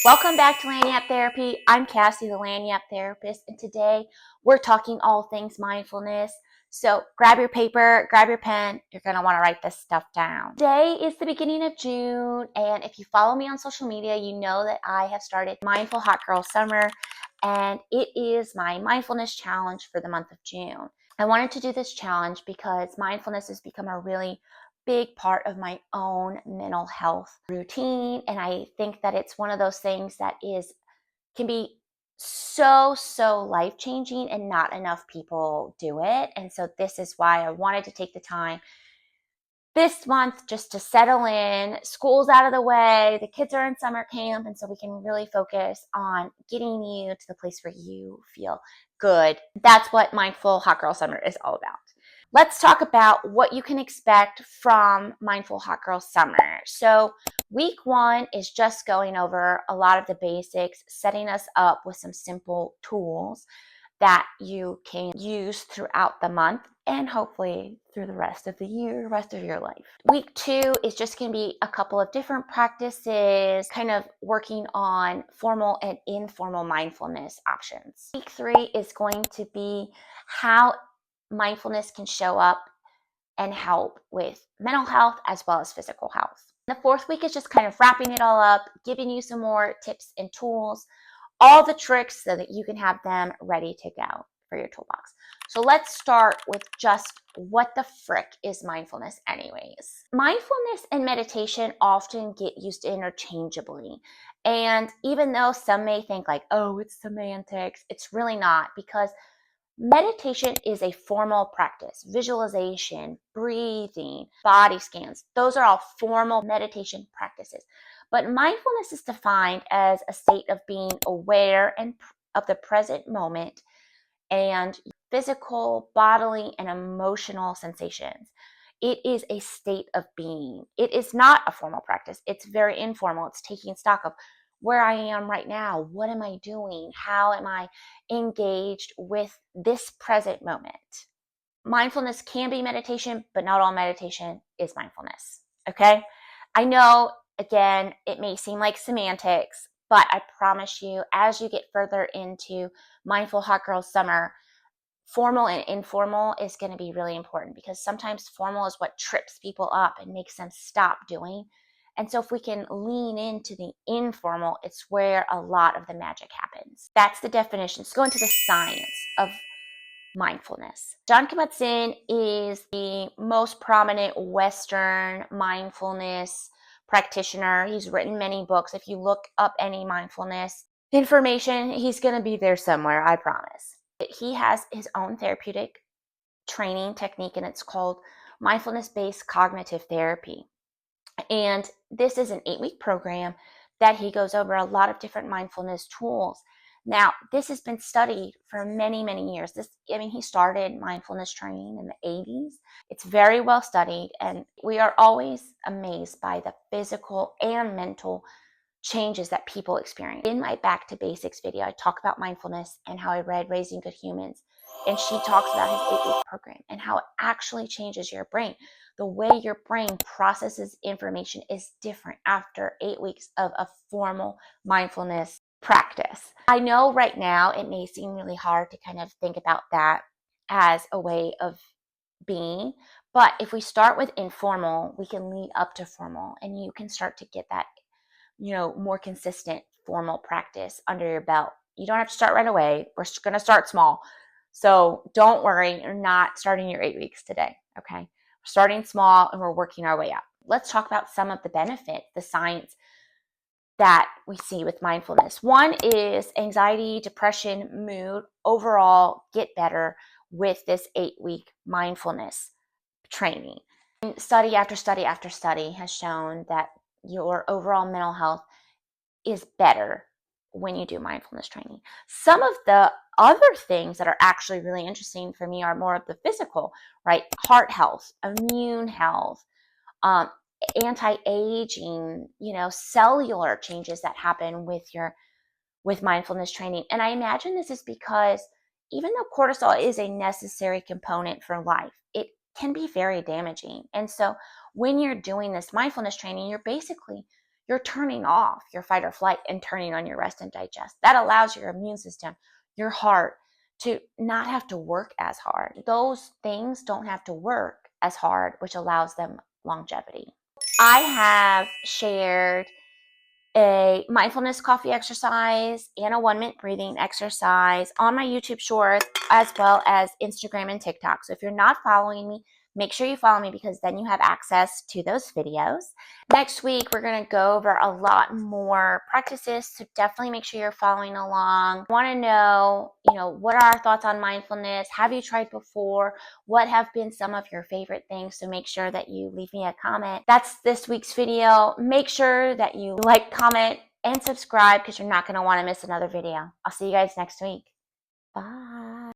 Welcome back to Lagniappe Therapy. I'm Cassie, the Lagniappe Therapist, and today we're talking all things mindfulness. So grab your paper, grab your pen. You're going to want to write this stuff down. Today is the beginning of June, and if you follow me on social media, you know that I have started Mindful Hot Girl Summer, and it is my mindfulness challenge for the month of June. I wanted to do this challenge because mindfulness has become a really big part of my own mental health routine, and I think that it's one of those things that can be so life-changing, and not enough people do it. And so this is why I wanted to take the time this month just to settle in. School's out of the way, the kids are in summer camp, and so we can really focus on getting you to the place where you feel good. That's what Mindful Hot Girl Summer is all about. Let's talk about what you can expect from Mindful Hot Girl Summer. So week one is just going over a lot of the basics, setting us up with some simple tools that you can use throughout the month and hopefully through the rest of the year, rest of your life. Week two is just going to be a couple of different practices, kind of working on formal and informal mindfulness options. Week three is going to be how mindfulness can show up and help with mental health as well as physical health. The fourth week is just kind of wrapping it all up, giving you some more tips and tools, all the tricks so that you can have them ready to go for your toolbox. So let's start with just what the frick is mindfulness anyways. Mindfulness and meditation often get used interchangeably. And even though some may think like, oh, it's semantics, it's really not, because meditation is a formal practice. Visualization, breathing, body scans, those are all formal meditation practices. But mindfulness is defined as a state of being aware and of the present moment and physical, bodily, and emotional sensations. It is a state of being. It is not a formal practice. It's very informal. It's taking stock of where I am right now. What am I doing? How am I engaged with this present moment? Mindfulness can be meditation, but not all meditation is mindfulness. Okay? I know, again, it may seem like semantics, but I promise you, as you get further into Mindful Hot Girl Summer, formal and informal is going to be really important, because sometimes formal is what trips people up and makes them stop doing. And so if we can lean into the informal, it's where a lot of the magic happens. That's the definition. Let's go into the science of mindfulness. John Kabat-Zinn is the most prominent Western mindfulness practitioner. He's written many books. If you look up any mindfulness information, he's going to be there somewhere, I promise. He has his own therapeutic training technique, and it's called mindfulness-based cognitive therapy. And this is an 8-week program that he goes over a lot of different mindfulness tools. Now, this has been studied for many years. He started mindfulness training in the 80s. It's very well studied, and we are always amazed by the physical and mental changes that people experience. In my Back to Basics video, I talk about mindfulness and how I read Raising Good Humans, and she talks about his 8-week program and how it actually changes your brain. The way your brain processes information is different after 8 weeks of a formal mindfulness practice. I know right now it may seem really hard to kind of think about that as a way of being, but if we start with informal, we can lead up to formal, and you can start to get that more consistent formal practice under your belt. You don't have to start right away. We're going to start small. So don't worry, you're not starting your 8 weeks today, okay? We're starting small and we're working our way up. Let's talk about some of the benefits, the science that we see with mindfulness. One is anxiety, depression, mood, overall get better with this 8-week mindfulness training. Study after study after study has shown that your overall mental health is better when you do mindfulness training. Some of the other things that are actually really interesting for me are more of the physical, right? Heart health, immune health, anti-aging, cellular changes that happen with mindfulness training. And I imagine this is because even though cortisol is a necessary component for life, it can be very damaging. And so when you're doing this mindfulness training, you're basically you're turning off your fight or flight and turning on your rest and digest. That allows your immune system, your heart, to not have to work as hard. Those things don't have to work as hard, which allows them longevity. I have shared a mindfulness coffee exercise and a 1-minute breathing exercise on my YouTube shorts, as well as Instagram and TikTok. So if you're not following me, make sure you follow me, because then you have access to those videos. Next week, we're going to go over a lot more practices, so definitely make sure you're following along. I want to know, what are our thoughts on mindfulness? Have you tried before? What have been some of your favorite things? So make sure that you leave me a comment. That's this week's video. Make sure that you like, comment, and subscribe, because you're not going to want to miss another video. I'll see you guys next week. Bye.